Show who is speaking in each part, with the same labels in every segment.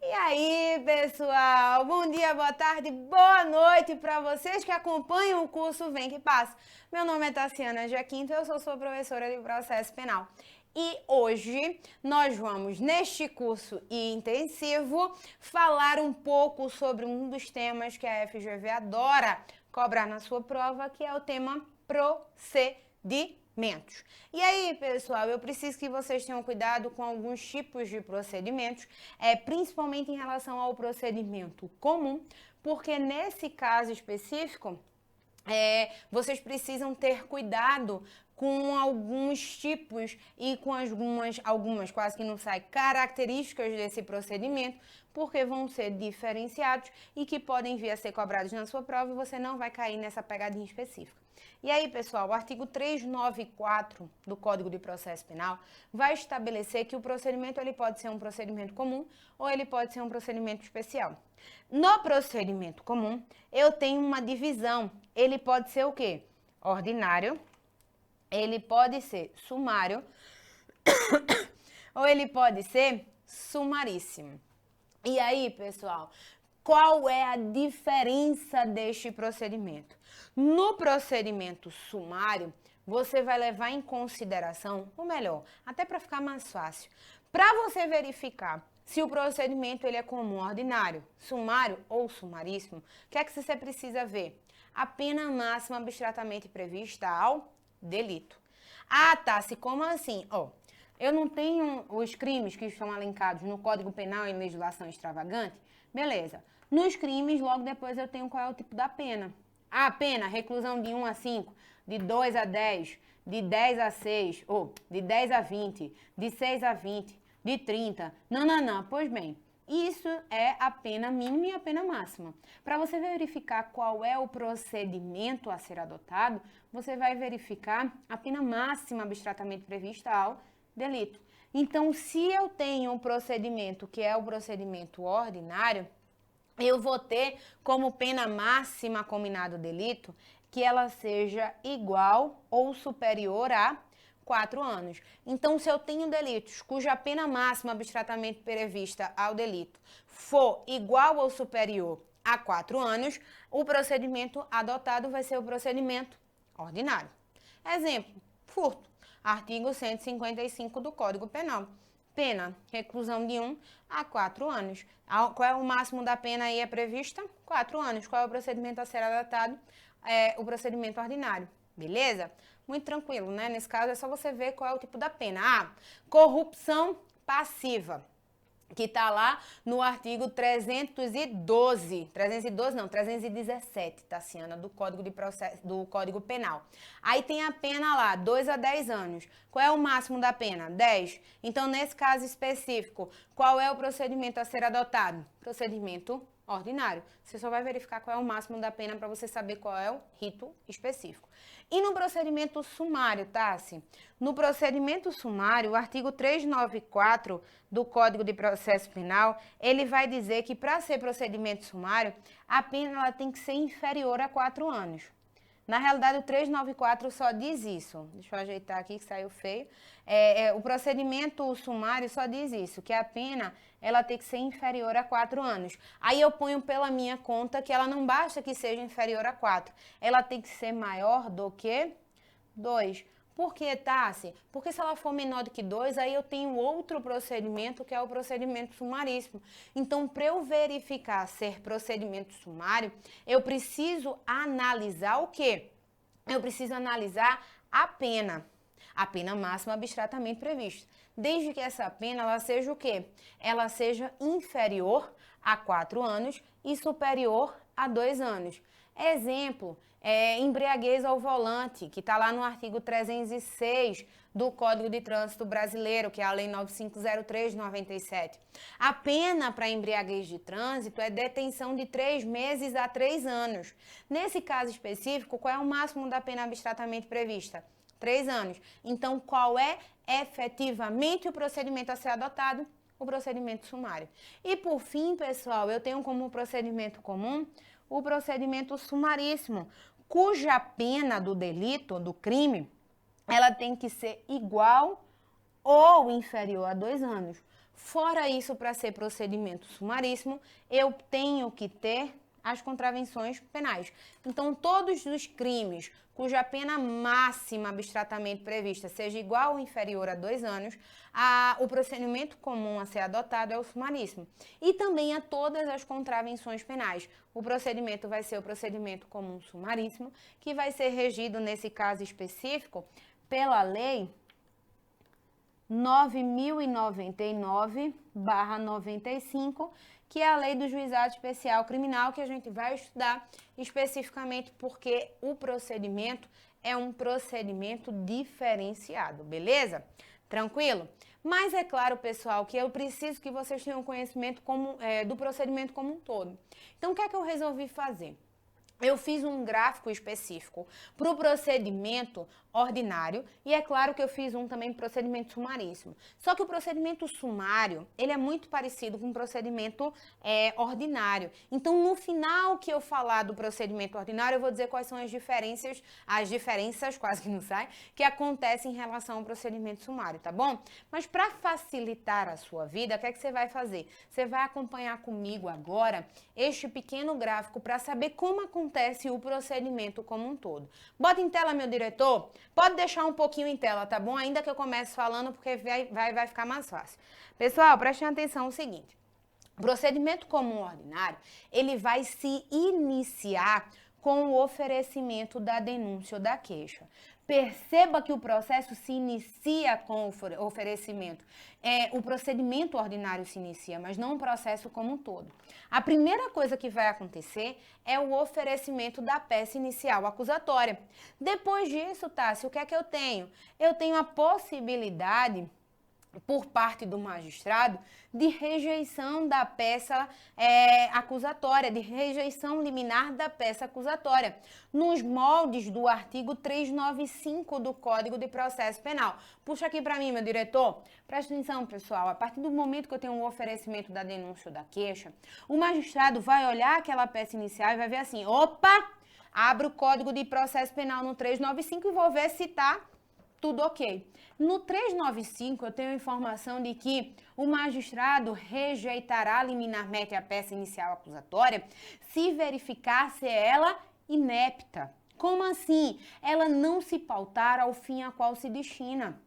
Speaker 1: E aí, pessoal? Bom dia, boa tarde, boa noite para vocês que acompanham o curso Vem Que Passa. Meu nome é Tassiana Jaquinto, eu sou sua professora de processo penal. E hoje nós vamos, neste curso intensivo, falar um pouco sobre um dos temas que a FGV adora cobrar na sua prova, que é o tema procedimentos. E aí, pessoal, eu preciso que vocês tenham cuidado com alguns tipos de procedimentos, principalmente em relação ao procedimento comum, porque nesse caso específico, vocês precisam ter cuidado com alguns tipos e com algumas quase que não sai, características desse procedimento, porque vão ser diferenciados e que podem vir a ser cobrados na sua prova e você não vai cair nessa pegadinha específica. E aí, pessoal, o artigo 394 do Código de Processo Penal vai estabelecer que o procedimento ele pode ser um procedimento comum ou ele pode ser um procedimento especial. No procedimento comum, eu tenho uma divisão. Ele pode ser o quê? Ordinário, ele pode ser sumário ou ele pode ser sumaríssimo. E aí, pessoal, qual é a diferença deste procedimento? No procedimento sumário, você vai levar em consideração, ou melhor, até para ficar mais fácil, para você verificar se o procedimento ele é comum, ordinário, sumário ou sumaríssimo, o que é que você precisa ver? A pena máxima abstratamente prevista ao delito. Ah, Tassi, como assim? Eu não tenho os crimes que estão elencados no Código Penal em legislação extravagante? Beleza. Nos crimes, logo depois eu tenho qual é o tipo da pena. A pena, reclusão de 1 a 5, de 2 a 10, de 10 a 6, ou de 10 a 20, de 6 a 20, de 30. Não. Pois bem, isso é a pena mínima e a pena máxima. Para você verificar qual é o procedimento a ser adotado, você vai verificar a pena máxima abstratamente prevista ao delito. Então, se eu tenho um procedimento que é o procedimento ordinário, eu vou ter como pena máxima combinado delito que ela seja igual ou superior a 4 anos. Então, se eu tenho delitos cuja pena máxima abstratamente prevista ao delito for igual ou superior a 4 anos, o procedimento adotado vai ser o procedimento ordinário. Exemplo, furto. Artigo 155 do Código Penal. Pena, reclusão de 1 a 4 anos. Qual é o máximo da pena aí prevista? 4 anos. Qual é o procedimento a ser adotado? O procedimento ordinário. Beleza? Muito tranquilo, né? Nesse caso é só você ver qual é o tipo da pena. Corrupção passiva, que está lá no artigo 317, Tassiana, do Código de Processo, do Código Penal. Aí tem a pena lá, 2 a 10 anos. Qual é o máximo da pena? 10. Então, nesse caso específico, qual é o procedimento a ser adotado? Procedimento ordinário. Você só vai verificar qual é o máximo da pena para você saber qual é o rito específico. E no procedimento sumário, Tassi? No procedimento sumário, o artigo 394 do Código de Processo Penal, ele vai dizer que para ser procedimento sumário, a pena ela tem que ser inferior a 4 anos. Na realidade, o 394 só diz isso. Deixa eu ajeitar aqui que saiu feio. O procedimento sumário só diz isso, que a pena ela tem que ser inferior a 4 anos. Aí eu ponho pela minha conta que ela não basta que seja inferior a 4. Ela tem que ser maior do que 2. Por que, Tassi? Porque se ela for menor do que 2, aí eu tenho outro procedimento, que é o procedimento sumaríssimo. Então, para eu verificar ser procedimento sumário, eu preciso analisar o quê? Eu preciso analisar a pena máxima abstratamente prevista. Desde que essa pena ela seja o quê? Ela seja inferior a 4 anos e superior a 2 anos. Exemplo, embriaguez ao volante, que está lá no artigo 306 do Código de Trânsito Brasileiro, que é a Lei 9503 de 97. A pena para embriaguez de trânsito é detenção de 3 meses a 3 anos. Nesse caso específico, qual é o máximo da pena abstratamente prevista? 3 anos. Então, qual é efetivamente o procedimento a ser adotado? O procedimento sumário. E por fim, pessoal, eu tenho como procedimento comum o procedimento sumaríssimo, cuja pena do delito, do crime, ela tem que ser igual ou inferior a 2 anos. Fora isso, para ser procedimento sumaríssimo, eu tenho que ter as contravenções penais. Então, todos os crimes cuja pena máxima abstratamente prevista seja igual ou inferior a 2 anos, o procedimento comum a ser adotado é o sumaríssimo. E também a todas as contravenções penais. O procedimento vai ser o procedimento comum sumaríssimo, que vai ser regido, nesse caso específico, pela lei 9.099/95, que é a lei do juizado especial criminal, que a gente vai estudar especificamente porque o procedimento é um procedimento diferenciado, beleza? Tranquilo? Mas é claro, pessoal, que eu preciso que vocês tenham conhecimento do procedimento como um todo. Então, o que é que eu resolvi fazer? Eu fiz um gráfico específico para o procedimento ordinário e é claro que eu fiz um também procedimento sumaríssimo. Só que o procedimento sumário, ele é muito parecido com o procedimento ordinário. Então, no final que eu falar do procedimento ordinário, eu vou dizer quais são as diferenças, quase que não sai, que acontecem em relação ao procedimento sumário, tá bom? Mas para facilitar a sua vida, o que é que você vai fazer? Você vai acompanhar comigo agora este pequeno gráfico para saber como acontece o procedimento como um todo. Bota em tela, meu diretor. Pode deixar um pouquinho em tela, tá bom? Ainda que eu comece falando, porque vai ficar mais fácil. Pessoal, prestem atenção no seguinte. O procedimento comum ordinário, ele vai se iniciar com o oferecimento da denúncia ou da queixa. Perceba que o processo se inicia com o oferecimento. O procedimento ordinário se inicia, mas não o processo como um todo. A primeira coisa que vai acontecer é o oferecimento da peça inicial acusatória. Depois disso, Tássia, o que é que eu tenho? Eu tenho a possibilidade, por parte do magistrado, de rejeição da peça acusatória, de rejeição liminar da peça acusatória, nos moldes do artigo 395 do Código de Processo Penal. Puxa aqui para mim, meu diretor. Presta atenção, pessoal. A partir do momento que eu tenho um oferecimento da denúncia ou da queixa, o magistrado vai olhar aquela peça inicial e vai ver assim, opa, abre o Código de Processo Penal no 395 e vou ver se está tudo ok. No 395, eu tenho a informação de que o magistrado rejeitará liminarmente a peça inicial acusatória se verificar se ela inepta. Como assim? Ela não se pautar ao fim a qual se destina.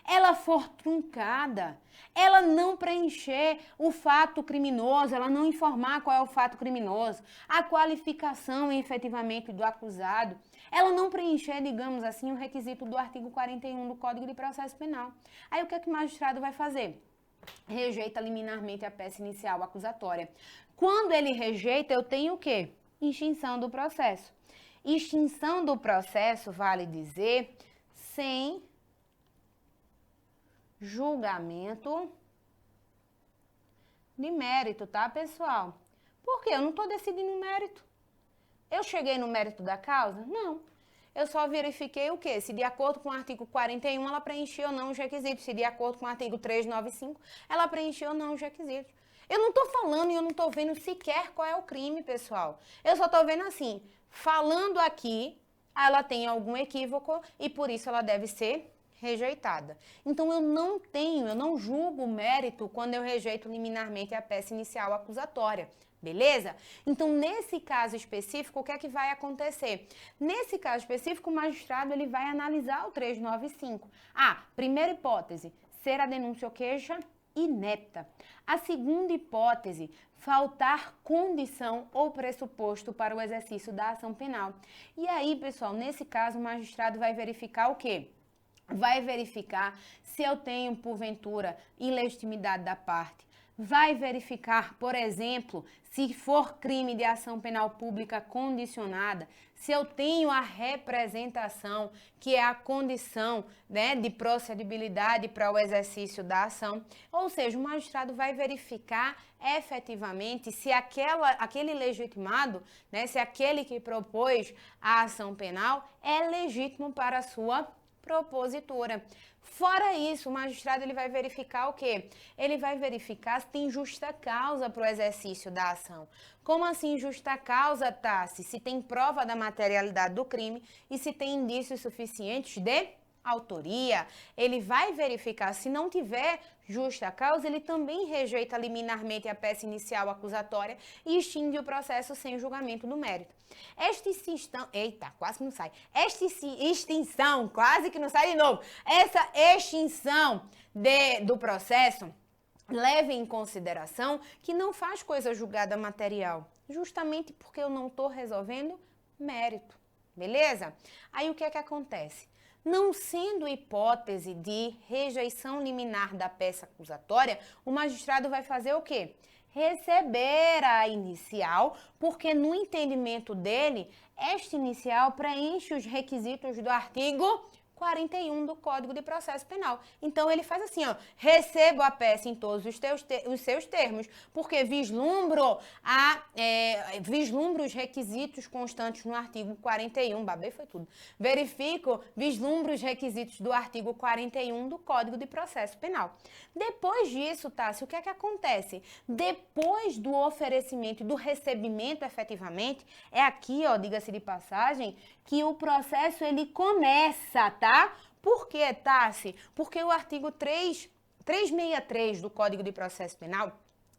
Speaker 1: Ela for truncada, ela não preencher o fato criminoso, ela não informar qual é o fato criminoso, a qualificação efetivamente do acusado, ela não preencher, digamos assim, o requisito do artigo 41 do Código de Processo Penal. Aí o que é que o magistrado vai fazer? Rejeita liminarmente a peça inicial acusatória. Quando ele rejeita, eu tenho o quê? Extinção do processo. Extinção do processo, vale dizer, sem julgamento de mérito, tá, pessoal? Porque eu não estou decidindo o mérito. Eu cheguei no mérito da causa? Não. Eu só verifiquei o quê? Se de acordo com o artigo 41 ela preencheu ou não os requisitos. Se de acordo com o artigo 395 ela preencheu ou não os requisitos. Eu não estou falando e eu não estou vendo sequer qual é o crime, pessoal. Eu só estou vendo assim, falando aqui, ela tem algum equívoco e por isso ela deve ser rejeitada. Então, eu não julgo o mérito quando eu rejeito liminarmente a peça inicial acusatória. Beleza? Então, nesse caso específico, o que é que vai acontecer? Nesse caso específico, o magistrado ele vai analisar o 395. Primeira hipótese, ser a denúncia ou queixa inepta. A segunda hipótese, faltar condição ou pressuposto para o exercício da ação penal. E aí, pessoal, nesse caso, o magistrado vai verificar o quê? Vai verificar se eu tenho, porventura, ilegitimidade da parte. Vai verificar, por exemplo, se for crime de ação penal pública condicionada, se eu tenho a representação, que é a condição, né, de procedibilidade para o exercício da ação. Ou seja, o magistrado vai verificar efetivamente se aquele legitimado, né, se aquele que propôs a ação penal é legítimo para a sua propositura. Fora isso, o magistrado ele vai verificar o quê? Ele vai verificar se tem justa causa para o exercício da ação. Como assim justa causa, Tassi? Se tem prova da materialidade do crime e se tem indícios suficientes de autoria. Ele vai verificar, se não tiver justa causa, ele também rejeita liminarmente a peça inicial acusatória e extingue o processo sem julgamento do mérito. Esta extinção, eita, quase que não sai. Esta extinção, quase que não sai de novo. Essa extinção do processo leve em consideração que não faz coisa julgada material, justamente porque eu não estou resolvendo mérito, beleza? Aí o que é que acontece? Não sendo hipótese de rejeição liminar da peça acusatória, o magistrado vai fazer o quê? Receber a inicial, porque no entendimento dele, esta inicial preenche os requisitos do artigo 41 do Código de Processo Penal. Então, ele faz assim, ó, recebo a peça em todos os seus termos, porque vislumbro os requisitos constantes no artigo 41, babei foi tudo. Vislumbro os requisitos do artigo 41 do Código de Processo Penal. Depois disso, Tássio, o que é que acontece? Depois do oferecimento e do recebimento, efetivamente, é aqui, ó, diga-se de passagem, que o processo, ele começa, tá? Por quê, Tassi? Porque o artigo 363 do Código de Processo Penal,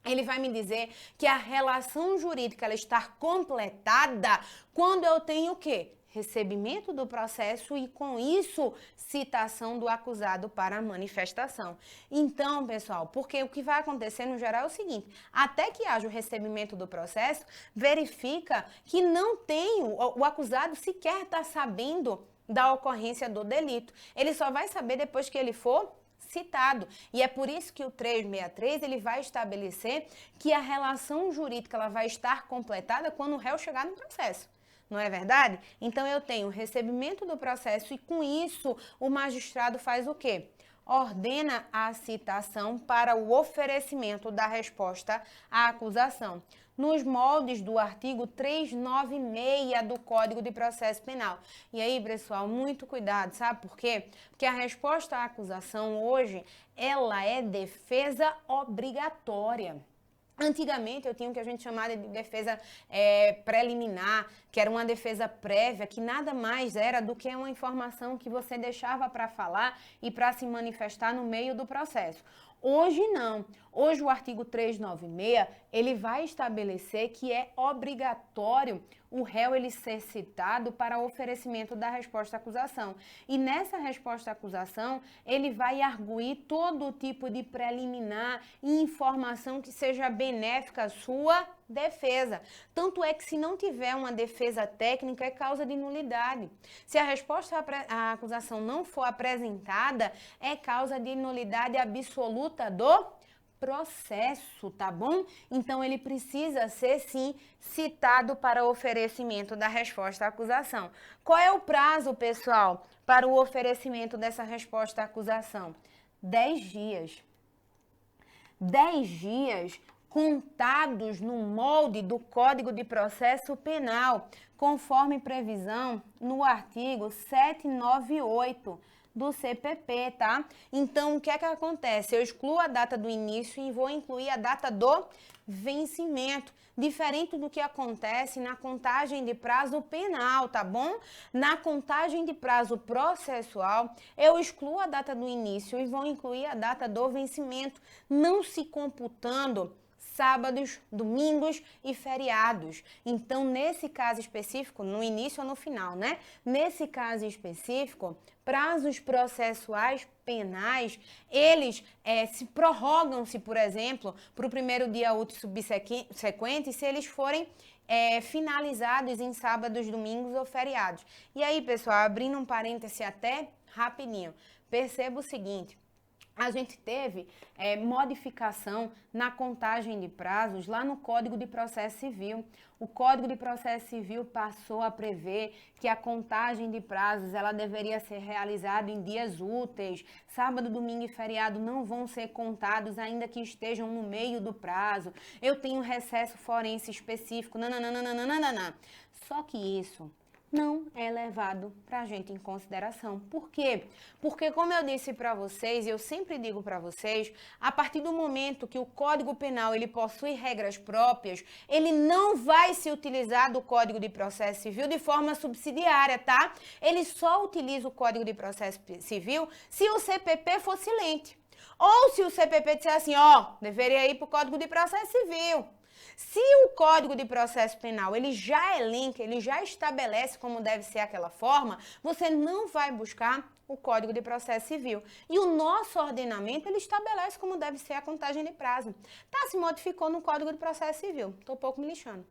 Speaker 1: ele vai me dizer que a relação jurídica, ela está completada quando eu tenho o quê? Recebimento do processo e, com isso, citação do acusado para a manifestação. Então, pessoal, porque o que vai acontecer no geral é o seguinte, até que haja o recebimento do processo, verifica que não tem, o acusado sequer está sabendo da ocorrência do delito. Ele só vai saber depois que ele for citado. E é por isso que o 363, ele vai estabelecer que a relação jurídica, ela vai estar completada quando o réu chegar no processo. Não é verdade? Então, eu tenho o recebimento do processo e, com isso, o magistrado faz o quê? Ordena a citação para o oferecimento da resposta à acusação, nos moldes do artigo 396 do Código de Processo Penal. E aí, pessoal, muito cuidado, sabe por quê? Porque a resposta à acusação hoje, ela é defesa obrigatória. Antigamente, eu tinha o que a gente chamava de defesa preliminar, que era uma defesa prévia, que nada mais era do que uma informação que você deixava para falar e para se manifestar no meio do processo. Hoje não. Hoje o artigo 396, ele vai estabelecer que é obrigatório o réu ele ser citado para oferecimento da resposta à acusação. E nessa resposta à acusação, ele vai arguir todo tipo de preliminar e informação que seja benéfica à sua defesa. Tanto é que se não tiver uma defesa técnica, é causa de nulidade. Se a resposta à acusação não for apresentada, é causa de nulidade absoluta do processo, tá bom? Então, ele precisa ser, sim, citado para oferecimento da resposta à acusação. Qual é o prazo, pessoal, para o oferecimento dessa resposta à acusação? 10 dias. 10 dias contados no molde do Código de Processo Penal, conforme previsão no artigo 798 do CPP, tá? Então, o que é que acontece? Eu excluo a data do início e vou incluir a data do vencimento, diferente do que acontece na contagem de prazo penal, tá bom? Na contagem de prazo processual, eu excluo a data do início e vou incluir a data do vencimento, não se computando sábados, domingos e feriados. Então, nesse caso específico, no início ou no final, né? Nesse caso específico, prazos processuais penais, eles se prorrogam-se, por exemplo, para o primeiro dia útil subsequente, se eles forem finalizados em sábados, domingos ou feriados. E aí, pessoal, abrindo um parêntese até rapidinho, perceba o seguinte: a gente teve modificação na contagem de prazos lá no Código de Processo Civil. O Código de Processo Civil passou a prever que a contagem de prazos ela deveria ser realizada em dias úteis. Sábado, domingo e feriado não vão ser contados, ainda que estejam no meio do prazo. Eu tenho recesso forense específico. Nananana. Só que isso não é levado para a gente em consideração. Por quê? Porque, como eu disse para vocês, e eu sempre digo para vocês, a partir do momento que o Código Penal ele possui regras próprias, ele não vai se utilizar do Código de Processo Civil de forma subsidiária, tá? Ele só utiliza o Código de Processo Civil se o CPP for silente. Ou se o CPP disser assim, ó, deveria ir para o Código de Processo Civil. Se o Código de Processo Penal, ele já elenca, ele já estabelece como deve ser aquela forma, você não vai buscar o Código de Processo Civil. E o nosso ordenamento, ele estabelece como deve ser a contagem de prazo. Tá, se modificou no Código de Processo Civil. Tô pouco me lixando.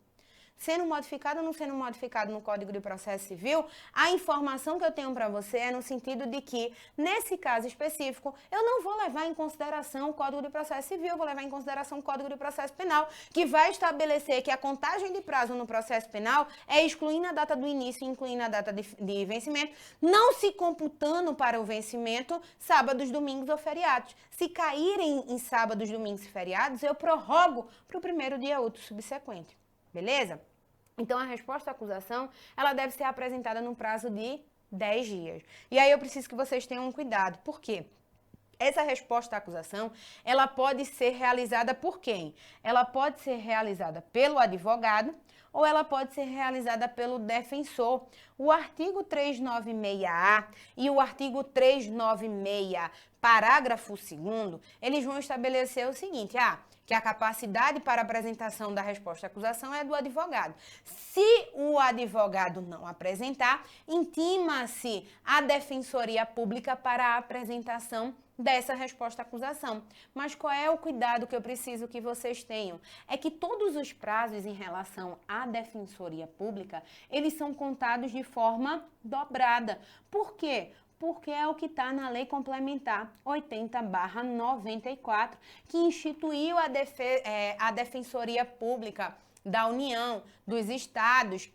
Speaker 1: Sendo modificado ou não sendo modificado no Código de Processo Civil, a informação que eu tenho para você é no sentido de que, nesse caso específico, eu não vou levar em consideração o Código de Processo Civil, eu vou levar em consideração o Código de Processo Penal, que vai estabelecer que a contagem de prazo no processo penal é excluindo a data do início e incluindo a data de vencimento, não se computando para o vencimento sábados, domingos ou feriados. Se caírem em sábados, domingos e feriados, eu prorrogo para o primeiro dia útil subsequente. Beleza? Então, a resposta à acusação, ela deve ser apresentada no prazo de 10 dias. E aí eu preciso que vocês tenham cuidado. Por quê? Essa resposta à acusação, ela pode ser realizada por quem? Ela pode ser realizada pelo advogado ou ela pode ser realizada pelo defensor. O artigo 396-A e o artigo 396, parágrafo 2º, eles vão estabelecer o seguinte, que a capacidade para apresentação da resposta à acusação é do advogado. Se o advogado não apresentar, intima-se a Defensoria Pública para a apresentação dessa resposta à acusação. Mas qual é o cuidado que eu preciso que vocês tenham? É que todos os prazos em relação à Defensoria Pública, eles são contados de forma dobrada. Por quê? Porque é o que está na Lei Complementar 80/94, que instituiu a Defensoria Pública da União, dos Estados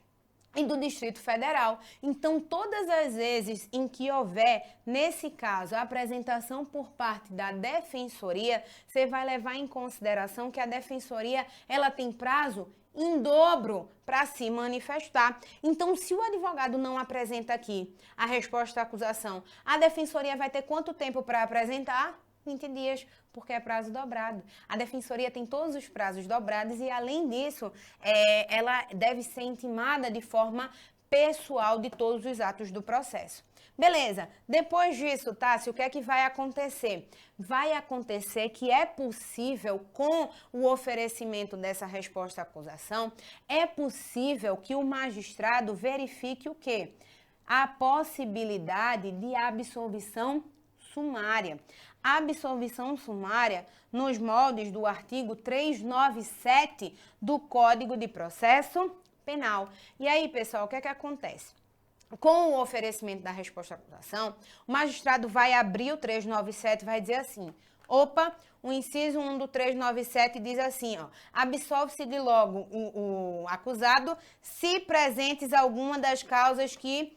Speaker 1: e do Distrito Federal. Então, todas as vezes em que houver, nesse caso, a apresentação por parte da Defensoria, você vai levar em consideração que a Defensoria, ela tem prazo em dobro para se manifestar. Então, se o advogado não apresenta aqui a resposta à acusação, a Defensoria vai ter quanto tempo para apresentar? 20 dias, porque é prazo dobrado. A Defensoria tem todos os prazos dobrados e, além disso, ela deve ser intimada de forma pessoal de todos os atos do processo. Beleza, depois disso, Tássia, o que é que vai acontecer? Vai acontecer que é possível, com o oferecimento dessa resposta à acusação, é possível que o magistrado verifique o quê? A possibilidade de absolvição sumária. A absolvição sumária nos moldes do artigo 397 do Código de Processo Penal. E aí, pessoal, o que é que acontece? Com o oferecimento da resposta à acusação, o magistrado vai abrir o 397 e vai dizer assim, opa, o inciso 1 do 397 diz assim, absolve-se de logo o acusado se presentes alguma das causas que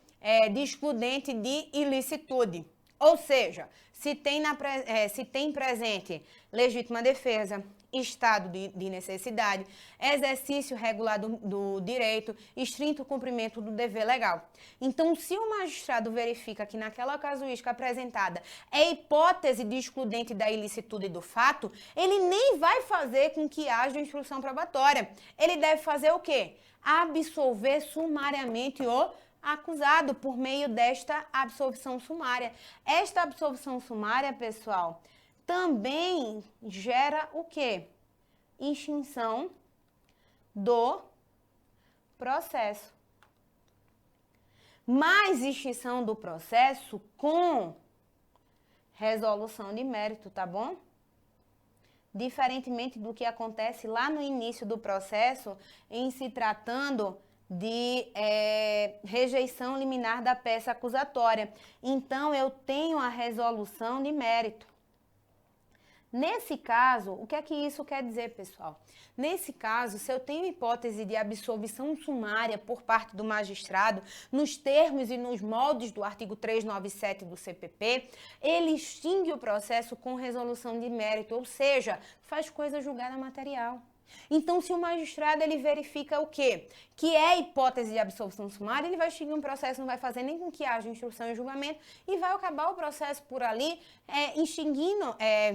Speaker 1: de excludente de ilicitude. Ou seja, se tem presente legítima defesa, estado de necessidade, exercício regular do direito, estrito cumprimento do dever legal. Então, se o magistrado verifica que naquela casuística apresentada é hipótese de excludente da ilicitude do fato, ele nem vai fazer com que haja instrução probatória. Ele deve fazer o quê? Absolver sumariamente o acusado por meio desta absolvição sumária. Esta absolvição sumária, pessoal, também gera o quê? Extinção do processo. Mais extinção do processo com resolução de mérito, tá bom? Diferentemente do que acontece lá no início do processo, em se tratando de rejeição liminar da peça acusatória. Então, eu tenho a resolução de mérito. Nesse caso, o que é que isso quer dizer, pessoal? Nesse caso, se eu tenho hipótese de absolvição sumária por parte do magistrado, nos termos e nos moldes do artigo 397 do CPP, ele extingue o processo com resolução de mérito, ou seja, faz coisa julgada material. Então, se o magistrado ele verifica o quê? Que é hipótese de absolvição sumária, ele vai extinguir um processo, não vai fazer nem com que haja instrução e julgamento e vai acabar o processo por ali,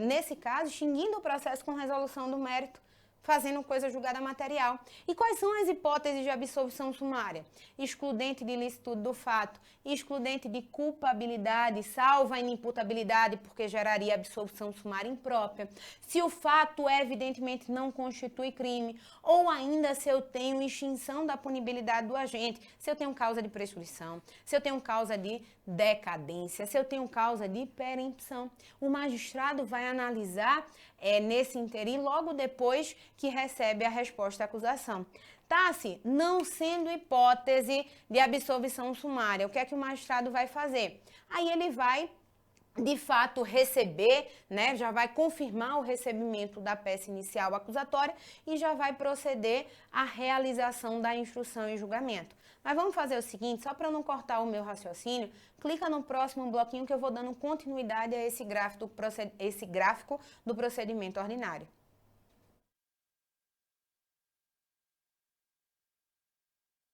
Speaker 1: nesse caso, extinguindo o processo com resolução do mérito. fazendo coisa julgada material. E quais são as hipóteses de absolvição sumária? Excludente de ilicitude do fato, excludente de culpabilidade, salvo a inimputabilidade, porque geraria absolvição sumária imprópria. Se o fato evidentemente não constitui crime, ou ainda se eu tenho extinção da punibilidade do agente, se eu tenho causa de prescrição, se eu tenho causa de decadência, se eu tenho causa de perempção. O magistrado vai analisar nesse interim logo depois que recebe a resposta à acusação. Tá-se, não sendo hipótese de absolvição sumária, o que é que o magistrado vai fazer? Aí ele vai de fato receber, né, já vai confirmar o recebimento da peça inicial acusatória e já vai proceder à realização da instrução e julgamento. Mas vamos fazer o seguinte, só para não cortar o meu raciocínio, clica no próximo bloquinho que eu vou dando continuidade a esse gráfico do procedimento ordinário.